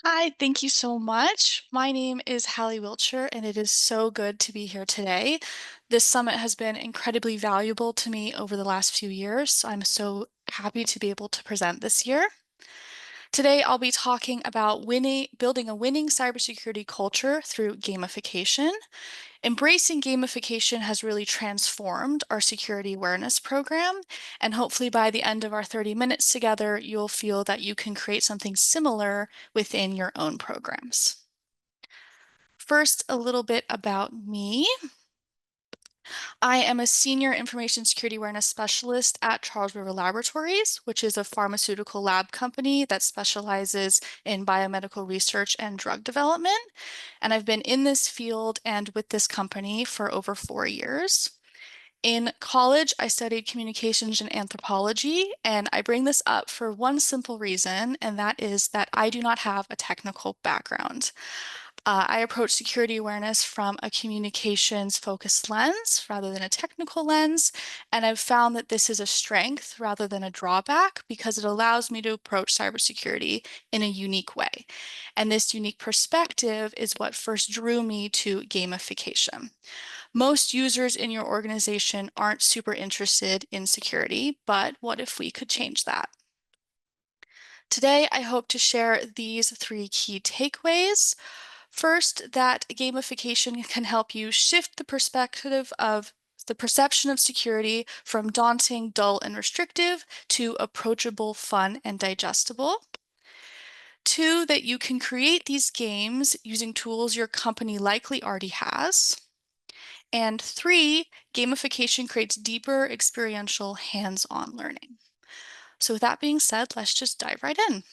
Hi, thank you so much. My name is Hallie Wiltshire, and it is so good to be here today. This summit has been incredibly valuable to me over the last few years, so I'm so happy to be able to present this year. Today, I'll be talking about building a winning cybersecurity culture through gamification. Embracing gamification has really transformed our security awareness program, and hopefully by the end of our 30 minutes together, you'll feel that you can create something similar within your own programs. First, a little bit about me. I am a senior information security awareness specialist at Charles River Laboratories, which is a pharmaceutical lab company that specializes in biomedical research and drug development. And I've been in this field and with this company for over 4 years. In college, I studied communications and anthropology, and I bring this up for one simple reason, and that is that I do not have a technical background. I approach security awareness from a communications focused lens rather than a technical lens. And I've found that this is a strength rather than a drawback because it allows me to approach cybersecurity in a unique way. And this unique perspective is what first drew me to gamification. Most users in your organization aren't super interested in security, but what if we could change that? Today, I hope to share these three key takeaways. First, that gamification can help you shift the perspective of the perception of security from daunting, dull, and restrictive to approachable, fun, and digestible. Two, that you can create these games using tools your company likely already has. And three, gamification creates deeper experiential hands-on learning. So with that being said, let's just dive right in.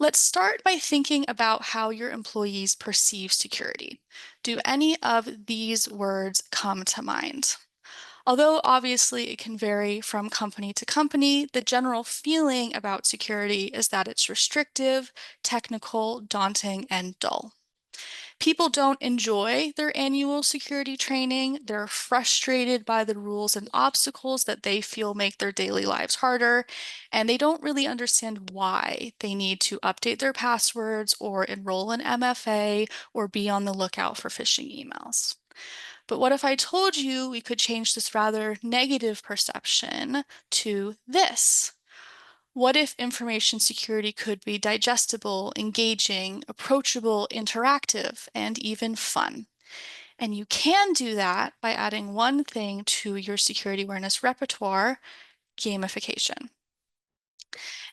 Let's start by thinking about how your employees perceive security. Do any of these words come to mind? Although obviously it can vary from company to company, the general feeling about security is that it's restrictive, technical, daunting, and dull. People don't enjoy their annual security training. They're frustrated by the rules and obstacles that they feel make their daily lives harder, and they don't really understand why they need to update their passwords or enroll in MFA or be on the lookout for phishing emails. But what if I told you we could change this rather negative perception to this? What if information security could be digestible, engaging, approachable, interactive, and even fun? And you can do that by adding one thing to your security awareness repertoire, gamification.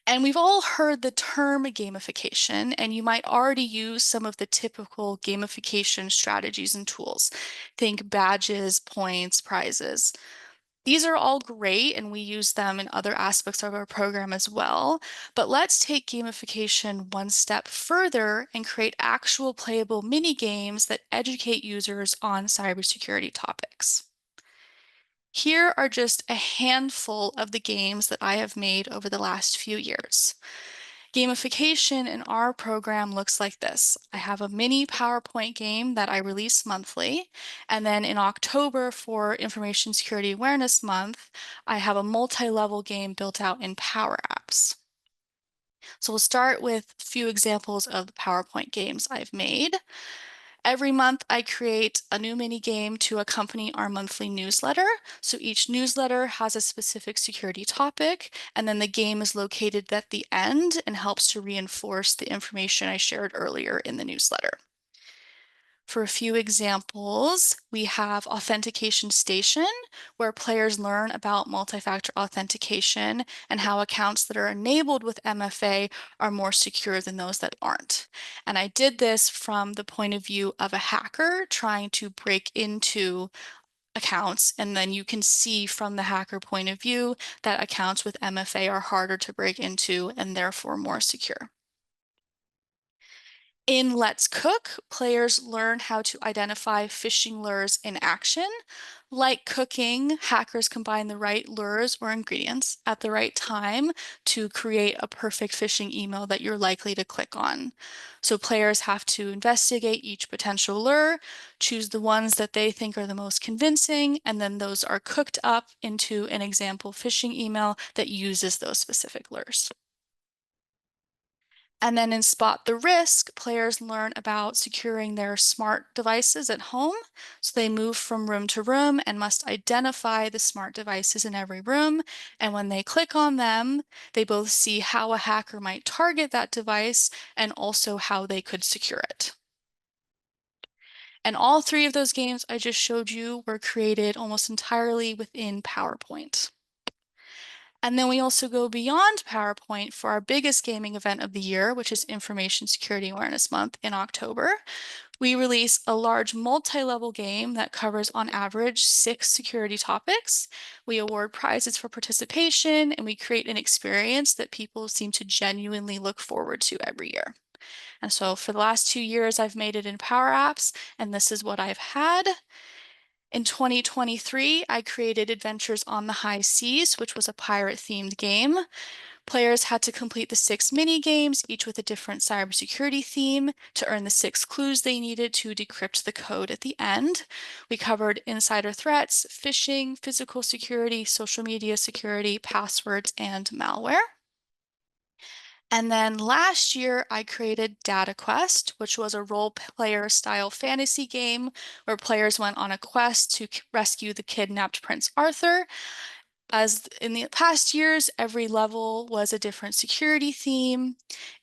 And we've all heard the term gamification, and you might already use some of the typical gamification strategies and tools. Think badges, points, prizes. These are all great, and we use them in other aspects of our program as well. But let's take gamification one step further and create actual playable mini games that educate users on cybersecurity topics. Here are just a handful of the games that I have made over the last few years. Gamification in our program looks like this. I have a mini PowerPoint game that I release monthly. And then in October for Information Security Awareness Month, I have a multi-level game built out in PowerApps. So we'll start with a few examples of the PowerPoint games I've made. Every month, I create a new mini game to accompany our monthly newsletter. So each newsletter has a specific security topic, and then the game is located at the end and helps to reinforce the information I shared earlier in the newsletter. For a few examples, we have Authentication Station, where players learn about multi-factor authentication and how accounts that are enabled with MFA are more secure than those that aren't. And I did this from the point of view of a hacker trying to break into accounts, and then you can see from the hacker point of view that accounts with MFA are harder to break into and therefore more secure. In Let's Cook, players learn how to identify phishing lures in action. Like cooking, hackers combine the right lures or ingredients at the right time to create a perfect phishing email that you're likely to click on. So players have to investigate each potential lure, choose the ones that they think are the most convincing, and then those are cooked up into an example phishing email that uses those specific lures. And then in Spot the Risk, players learn about securing their smart devices at home. So they move from room to room and must identify the smart devices in every room. And when they click on them, they both see how a hacker might target that device and also how they could secure it. And all three of those games I just showed you were created almost entirely within PowerPoint. And then we also go beyond PowerPoint for our biggest gaming event of the year, which is Information Security Awareness Month in October. We release a large multi-level game that covers on average 6 security topics. We award prizes for participation, and we create an experience that people seem to genuinely look forward to every year. And so for the last 2 years, I've made it in PowerApps, and this is what I've had. In 2023, I created Adventures on the High Seas, which was a pirate-themed game. Players had to complete the 6 mini games, each with a different cybersecurity theme, to earn the 6 clues they needed to decrypt the code at the end. We covered insider threats, phishing, physical security, social media security, passwords, and malware. And then last year, I created Data Quest, which was a role player style fantasy game where players went on a quest to rescue the kidnapped Prince Arthur. As in the past years, every level was a different security theme.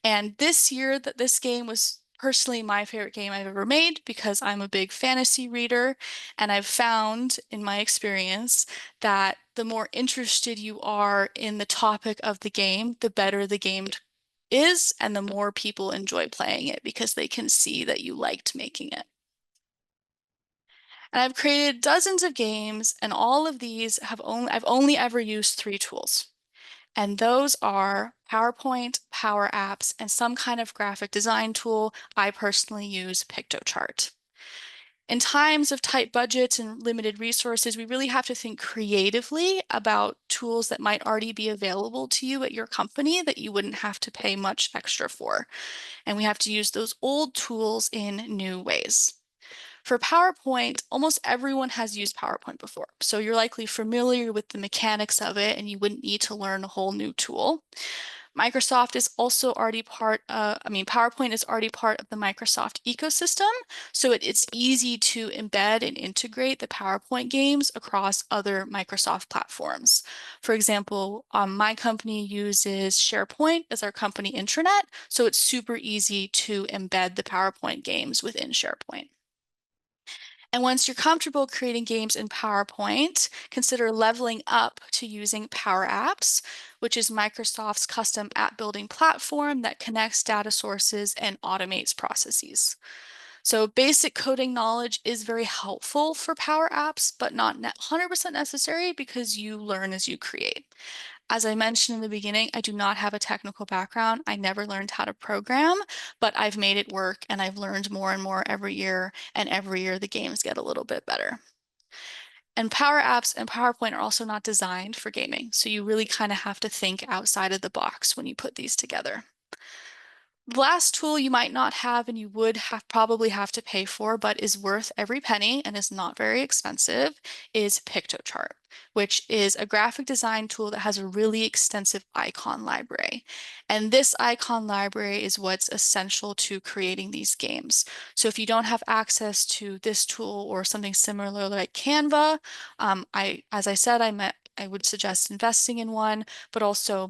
And this year, that this game was personally my favorite game I've ever made because I'm a big fantasy reader. And I've found in my experience that the more interested you are in the topic of the game, the better the game is, and the more people enjoy playing it because they can see that you liked making it. And I've created dozens of games, and all of these I've only ever used 3 tools. And those are PowerPoint, PowerApps, and some kind of graphic design tool. I personally use Piktochart. In times of tight budgets and limited resources, we really have to think creatively about tools that might already be available to you at your company that you wouldn't have to pay much extra for. And we have to use those old tools in new ways. For PowerPoint, almost everyone has used PowerPoint before, so you're likely familiar with the mechanics of it and you wouldn't need to learn a whole new tool. Microsoft is also already PowerPoint is already part of the Microsoft ecosystem, so it's easy to embed and integrate the PowerPoint games across other Microsoft platforms. For example, my company uses SharePoint as our company intranet, so it's super easy to embed the PowerPoint games within SharePoint. And once you're comfortable creating games in PowerPoint, consider leveling up to using PowerApps, which is Microsoft's custom app building platform that connects data sources and automates processes. So basic coding knowledge is very helpful for PowerApps, but not 100% necessary because you learn as you create. As I mentioned in the beginning, I do not have a technical background. I never learned how to program, but I've made it work and I've learned more and more every year, and every year the games get a little bit better. And Power Apps and PowerPoint are also not designed for gaming, so you really kind of have to think outside of the box when you put these together. The last tool you might not have and you would probably have to pay for, but is worth every penny and is not very expensive, is Piktochart, which is a graphic design tool that has a really extensive icon library. And this icon library is what's essential to creating these games. So if you don't have access to this tool or something similar like Canva, as I said, I would suggest investing in one, but also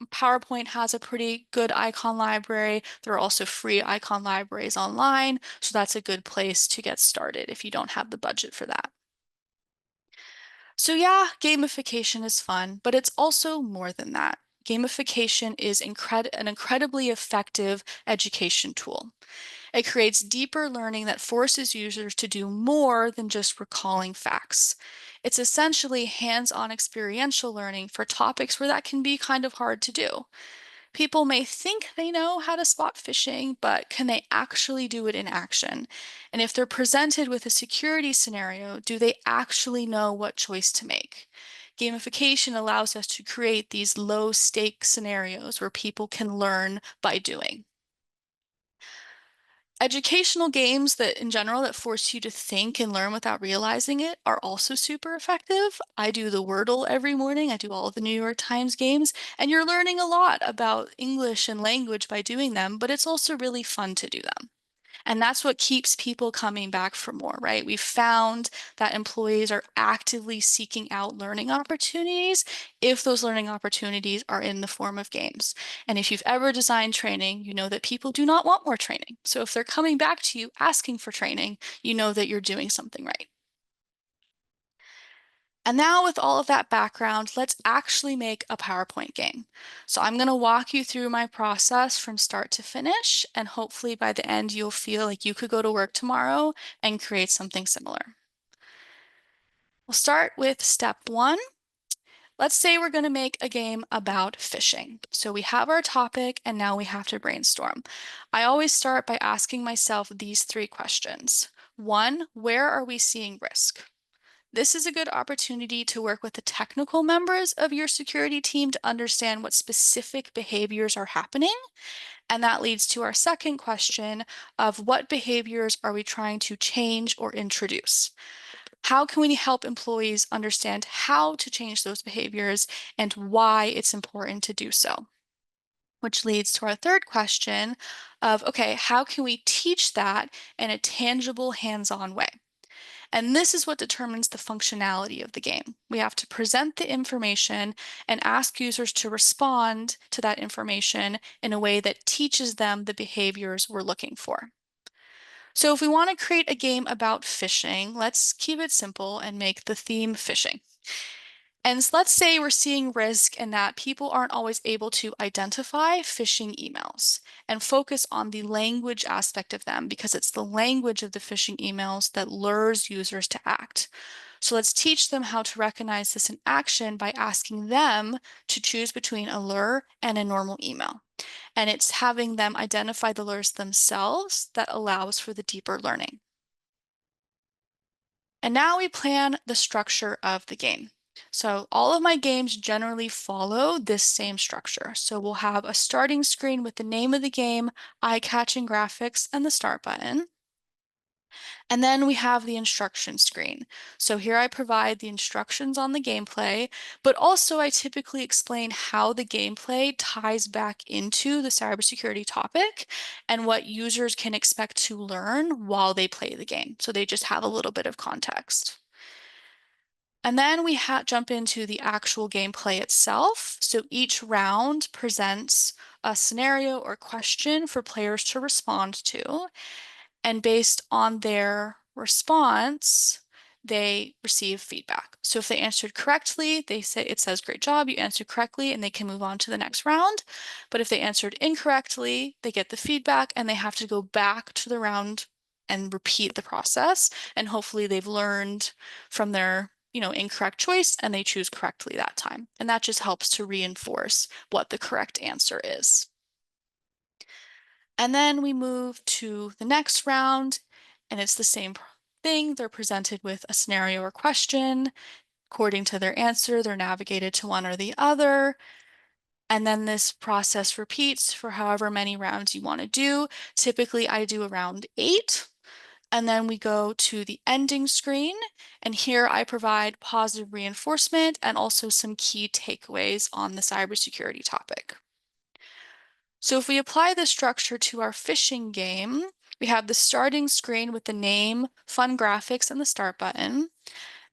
PowerPoint has a pretty good icon library. There are also free icon libraries online, so that's a good place to get started if you don't have the budget for that. So yeah, gamification is fun, but it's also more than that. Gamification is an incredibly effective education tool. It creates deeper learning that forces users to do more than just recalling facts. It's essentially hands-on experiential learning for topics where that can be kind of hard to do. People may think they know how to spot phishing, but can they actually do it in action? And if they're presented with a security scenario, do they actually know what choice to make? Gamification allows us to create these low-stake scenarios where people can learn by doing. Educational games that in general that force you to think and learn without realizing it are also super effective. I do the Wordle every morning. I do all of the New York Times games, and you're learning a lot about English and language by doing them, but it's also really fun to do them. And that's what keeps people coming back for more, right? We've found that employees are actively seeking out learning opportunities if those learning opportunities are in the form of games. And if you've ever designed training, you know that people do not want more training. So if they're coming back to you asking for training, you know that you're doing something right. And now with all of that background, let's actually make a PowerPoint game. So I'm going to walk you through my process from start to finish, and hopefully by the end you'll feel like you could go to work tomorrow and create something similar. We'll start with step one. Let's say we're going to make a game about phishing. So we have our topic and now we have to brainstorm. I always start by asking myself these three questions. One, where are we seeing risk? This is a good opportunity to work with the technical members of your security team to understand what specific behaviors are happening. And that leads to our second question of what behaviors are we trying to change or introduce? How can we help employees understand how to change those behaviors and why it's important to do so? Which leads to our third question of, okay, how can we teach that in a tangible, hands-on way? And this is what determines the functionality of the game. We have to present the information and ask users to respond to that information in a way that teaches them the behaviors we're looking for. So if we want to create a game about phishing, let's keep it simple and make the theme phishing. And let's say we're seeing risk in that people aren't always able to identify phishing emails and focus on the language aspect of them because it's the language of the phishing emails that lures users to act. So let's teach them how to recognize this in action by asking them to choose between a lure and a normal email. And it's having them identify the lures themselves that allows for the deeper learning. And now we plan the structure of the game. So all of my games generally follow this same structure. So we'll have a starting screen with the name of the game, eye-catching graphics, and the start button. And then we have the instruction screen. So here I provide the instructions on the gameplay, but also I typically explain how the gameplay ties back into the cybersecurity topic and what users can expect to learn while they play the game. So they just have a little bit of context. And then we jump into the actual gameplay itself. So each round presents a scenario or question for players to respond to. And based on their response, they receive feedback. So if they answered correctly, it says, great job, you answered correctly, and they can move on to the next round. But if they answered incorrectly, they get the feedback and they have to go back to the round and repeat the process. And hopefully they've learned from their incorrect choice and they choose correctly that time. And that just helps to reinforce what the correct answer is. And then we move to the next round, and it's the same thing. They're presented with a scenario or question. According to their answer, they're navigated to one or the other. And then this process repeats for however many rounds you want to do. Typically, I do around 8. And then we go to the ending screen. And here I provide positive reinforcement and also some key takeaways on the cybersecurity topic. So if we apply this structure to our phishing game, we have the starting screen with the name, fun graphics, and the start button.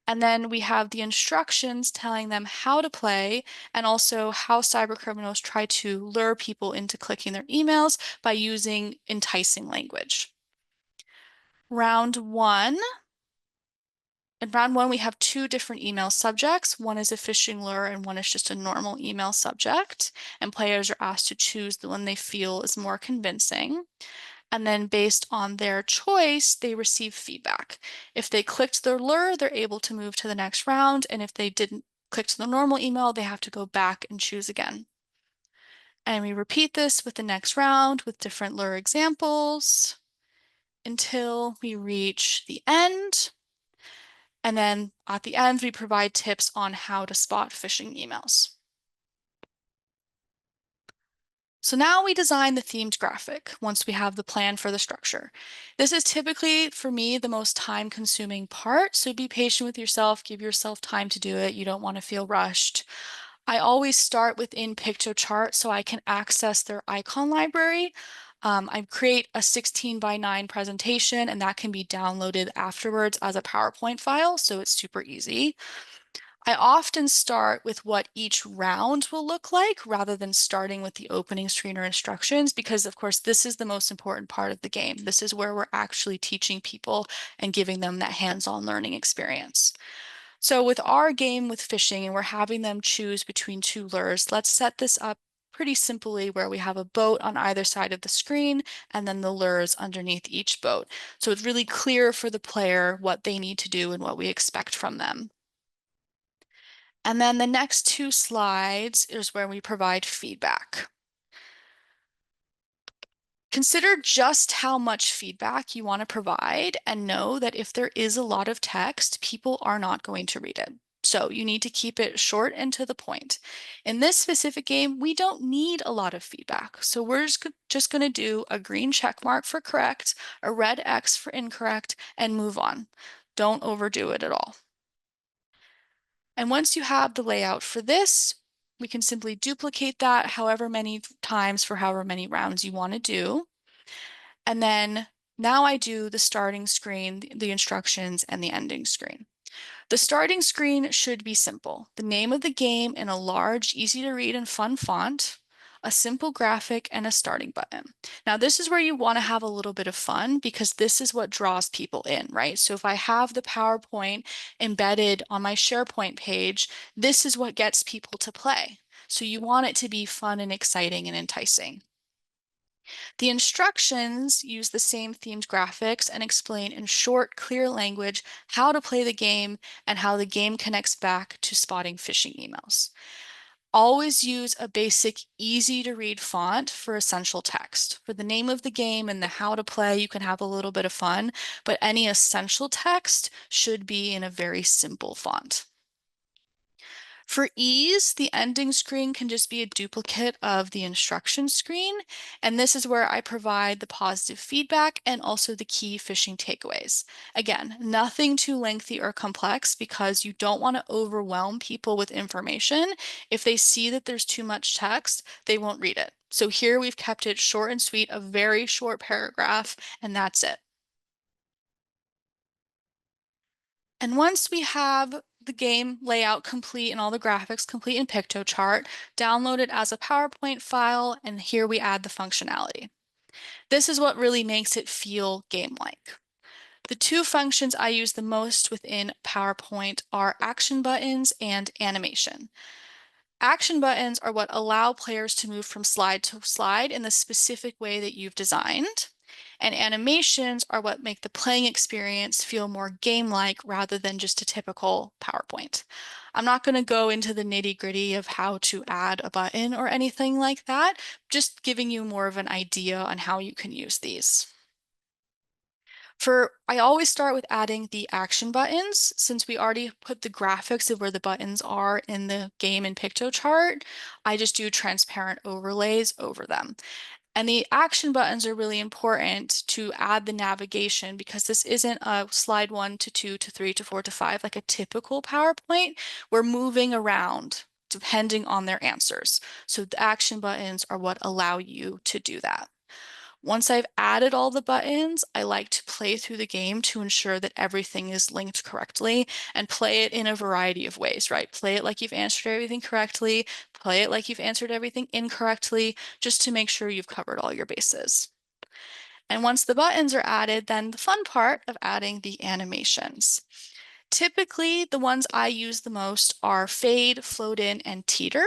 And then we have the instructions telling them how to play and also how cybercriminals try to lure people into clicking their emails by using enticing language. Round one. In round one, we have 2 different email subjects. One is a phishing lure and one is just a normal email subject. And players are asked to choose the one they feel is more convincing. And then based on their choice, they receive feedback. If they clicked their lure, they're able to move to the next round. And if they didn't click to the normal email, they have to go back and choose again. And we repeat this with the next round with different lure examples until we reach the end. And then at the end, we provide tips on how to spot phishing emails. So now we design the themed graphic once we have the plan for the structure. This is typically, for me, the most time-consuming part, so be patient with yourself, give yourself time to do it. You don't want to feel rushed. I always start within Piktochart so I can access their icon library. I create a 16 by 9 presentation, and that can be downloaded afterwards as a PowerPoint file, so it's super easy. I often start with what each round will look like rather than starting with the opening screen or instructions because, of course, this is the most important part of the game. This is where we're actually teaching people and giving them that hands-on learning experience. So with our game with fishing and we're having them choose between two lures, let's set this up pretty simply where we have a boat on either side of the screen and then the lures underneath each boat. So it's really clear for the player what they need to do and what we expect from them. And then the next two slides is where we provide feedback. Consider just how much feedback you want to provide and know that if there is a lot of text, people are not going to read it. So you need to keep it short and to the point. In this specific game, we don't need a lot of feedback. So we're just going to do a green check mark for correct, a red X for incorrect, and move on. Don't overdo it at all. And once you have the layout for this, we can simply duplicate that however many times for however many rounds you want to do. And then now I do the starting screen, the instructions, and the ending screen. The starting screen should be simple. The name of the game in a large, easy to read and fun font, a simple graphic, and a starting button. Now, this is where you want to have a little bit of fun because this is what draws people in, right? So if I have the PowerPoint embedded on my SharePoint page, this is what gets people to play. So you want it to be fun and exciting and enticing. The instructions use the same themed graphics and explain in short, clear language how to play the game and how the game connects back to spotting phishing emails. Always use a basic, easy to read font for essential text. For the name of the game and the how to play, you can have a little bit of fun, but any essential text should be in a very simple font. For ease, the ending screen can just be a duplicate of the instruction screen, and this is where I provide the positive feedback and also the key phishing takeaways. Again, nothing too lengthy or complex because you don't want to overwhelm people with information. If they see that there's too much text, they won't read it. So here we've kept it short and sweet, a very short paragraph, and that's it. And once we have the game layout complete and all the graphics complete in Piktochart, download it as a PowerPoint file, and here we add the functionality. This is what really makes it feel game-like. The two functions I use the most within PowerPoint are action buttons and animation. Action buttons are what allow players to move from slide to slide in the specific way that you've designed. And animations are what make the playing experience feel more game-like rather than just a typical PowerPoint. I'm not going to go into the nitty-gritty of how to add a button or anything like that, just giving you more of an idea on how you can use these. I always start with adding the action buttons. Since we already put the graphics of where the buttons are in the game in Piktochart, I just do transparent overlays over them. And the action buttons are really important to add the navigation because this isn't a slide 1 to 2 to 3 to 4 to 5 like a typical PowerPoint. We're moving around depending on their answers. So the action buttons are what allow you to do that. Once I've added all the buttons, I like to play through the game to ensure that everything is linked correctly and play it in a variety of ways, right? Play it like you've answered everything correctly, play it like you've answered everything incorrectly, just to make sure you've covered all your bases. And once the buttons are added, then the fun part of adding the animations. Typically, the ones I use the most are fade, float in, and teeter.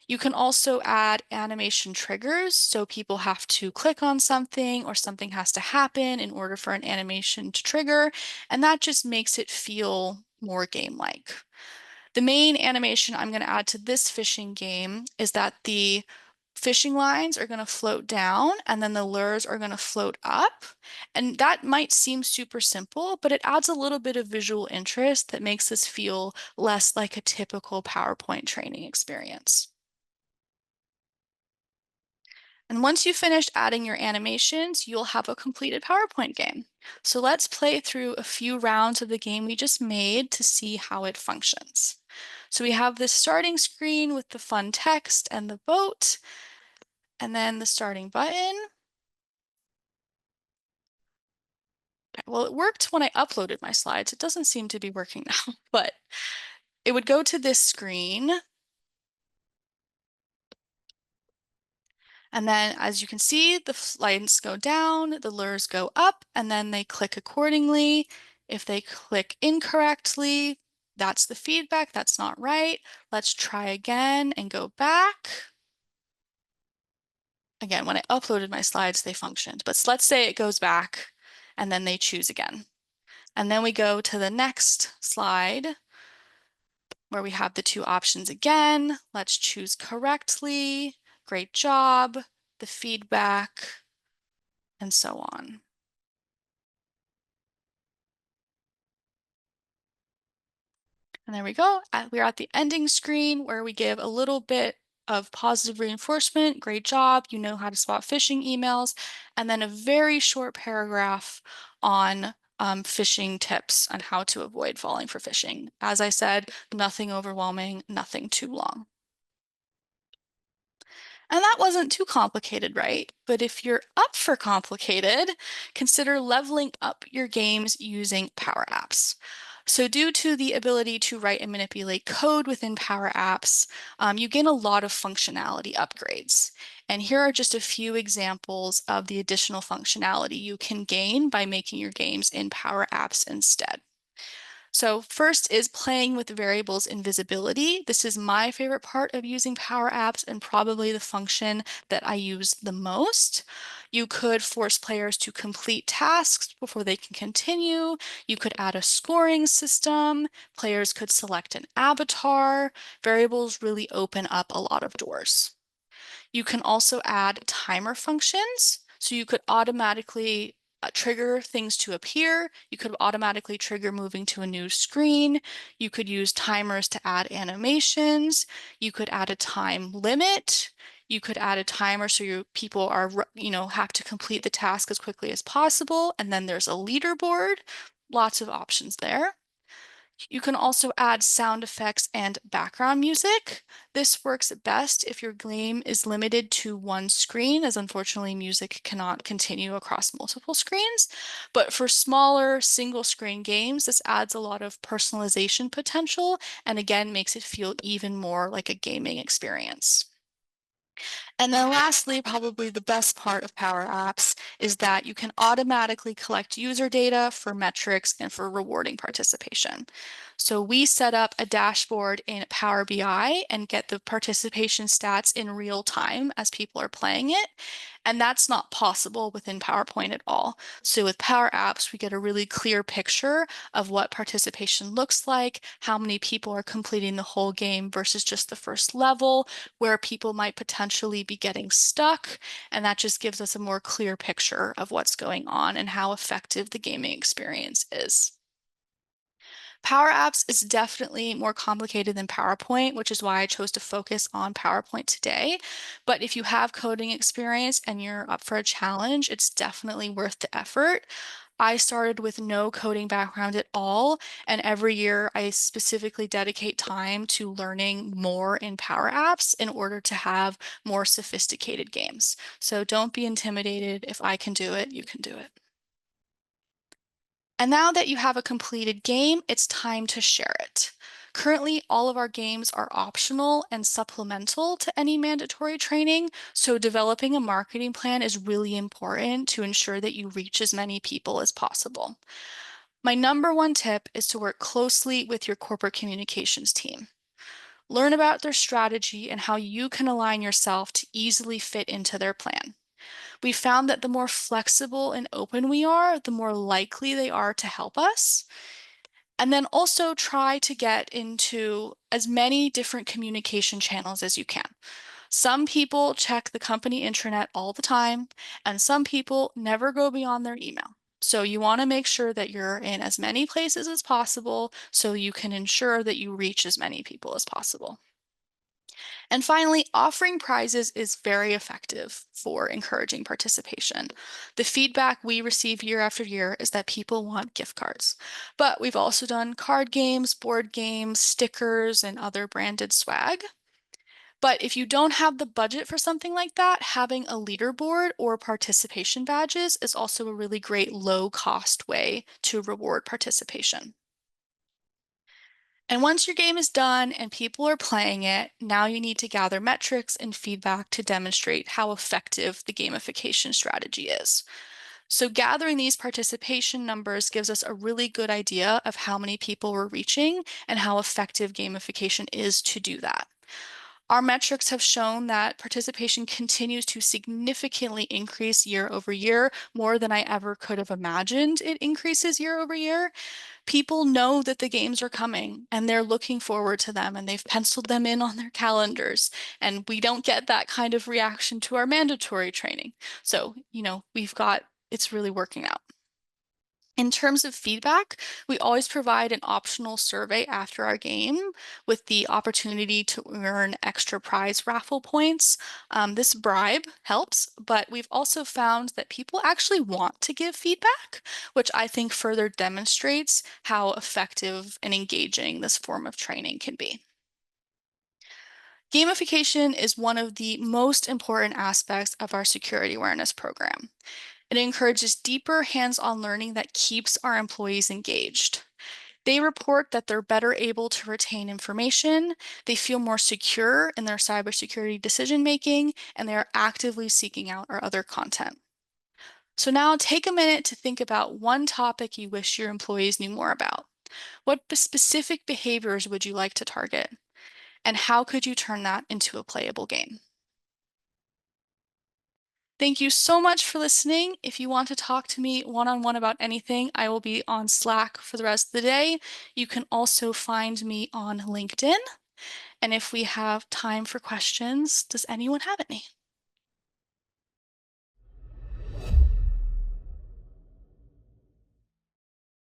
You can also add animation triggers, so people have to click on something or something has to happen in order for an animation to trigger, and that just makes it feel more game-like. The main animation I'm going to add to this fishing game is that the fishing lines are going to float down and then the lures are going to float up. And that might seem super simple, but it adds a little bit of visual interest that makes this feel less like a typical PowerPoint training experience. And once you've finished adding your animations, you'll have a completed PowerPoint game. So let's play through a few rounds of the game we just made to see how it functions. So we have this starting screen with the fun text and the boat, and then the starting button. Well, it worked when I uploaded my slides. It doesn't seem to be working now, but it would go to this screen. And then as you can see, the lines go down, the lures go up, and then they click accordingly. If they click incorrectly, that's the feedback, that's not right. Let's try again and go back. Again, when I uploaded my slides, they functioned, but let's say it goes back and then they choose again. And then we go to the next slide where we have the two options again. Let's choose correctly, great job, the feedback, and so on. And there we go. We're at the ending screen where we give a little bit of positive reinforcement. Great job. You know how to spot phishing emails. And then a very short paragraph on phishing tips on how to avoid falling for phishing. As I said, nothing overwhelming, nothing too long. And that wasn't too complicated, right? But if you're up for complicated, consider leveling up your games using PowerApps. So due to the ability to write and manipulate code within PowerApps, you gain a lot of functionality upgrades. And here are just a few examples of the additional functionality you can gain by making your games in PowerApps instead. So first is playing with variables invisibility. This is my favorite part of using PowerApps and probably the function that I use the most. You could force players to complete tasks before they can continue. You could add a scoring system. Players could select an avatar. Variables really open up a lot of doors. You can also add timer functions. So you could automatically trigger things to appear. You could automatically trigger moving to a new screen. You could use timers to add animations. You could add a time limit. You could add a timer so your people are, have to complete the task as quickly as possible. And then there's a leaderboard. Lots of options there. You can also add sound effects and background music. This works best if your game is limited to one screen, as unfortunately music cannot continue across multiple screens. But for smaller single screen games, this adds a lot of personalization potential and again makes it feel even more like a gaming experience. And then lastly, probably the best part of Power Apps is that you can automatically collect user data for metrics and for rewarding participation. So we set up a dashboard in Power BI and get the participation stats in real time as people are playing it. And that's not possible within PowerPoint at all. So with Power Apps, we get a really clear picture of what participation looks like, how many people are completing the whole game versus just the first level, where people might potentially be getting stuck. And that just gives us a more clear picture of what's going on and how effective the gaming experience is. Power Apps is definitely more complicated than PowerPoint, which is why I chose to focus on PowerPoint today. But if you have coding experience and you're up for a challenge, it's definitely worth the effort. I started with no coding background at all, and every year I specifically dedicate time to learning more in Power Apps in order to have more sophisticated games. So don't be intimidated. If I can do it, you can do it. And now that you have a completed game, it's time to share it. Currently, all of our games are optional and supplemental to any mandatory training, so developing a marketing plan is really important to ensure that you reach as many people as possible. My number one tip is to work closely with your corporate communications team. Learn about their strategy and how you can align yourself to easily fit into their plan. We found that the more flexible and open we are, the more likely they are to help us. And then also try to get into as many different communication channels as you can. Some people check the company intranet all the time, and some people never go beyond their email. So you want to make sure that you're in as many places as possible so you can ensure that you reach as many people as possible. And finally, offering prizes is very effective for encouraging participation. The feedback we receive year after year is that people want gift cards. But we've also done card games, board games, stickers, and other branded swag. But if you don't have the budget for something like that, having a leaderboard or participation badges is also a really great low cost way to reward participation. And once your game is done and people are playing it, now you need to gather metrics and feedback to demonstrate how effective the gamification strategy is. So gathering these participation numbers gives us a really good idea of how many people we're reaching and how effective gamification is to do that. Our metrics have shown that participation continues to significantly increase year over year, more than I ever could have imagined it increases year over year. People know that the games are coming and they're looking forward to them and they've penciled them in on their calendars. And we don't get that kind of reaction to our mandatory training. So, it's really working out. In terms of feedback, we always provide an optional survey after our game with the opportunity to earn extra prize raffle points. This bribe helps, but we've also found that people actually want to give feedback, which I think further demonstrates how effective and engaging this form of training can be. Gamification is one of the most important aspects of our security awareness program. It encourages deeper hands-on learning that keeps our employees engaged. They report that they're better able to retain information, they feel more secure in their cybersecurity decision making, and they are actively seeking out our other content. So now take a minute to think about one topic you wish your employees knew more about. What specific behaviors would you like to target? And how could you turn that into a playable game? Thank you so much for listening. If you want to talk to me one-on-one about anything, I will be on Slack for the rest of the day. You can also find me on LinkedIn. And if we have time for questions, does anyone have any?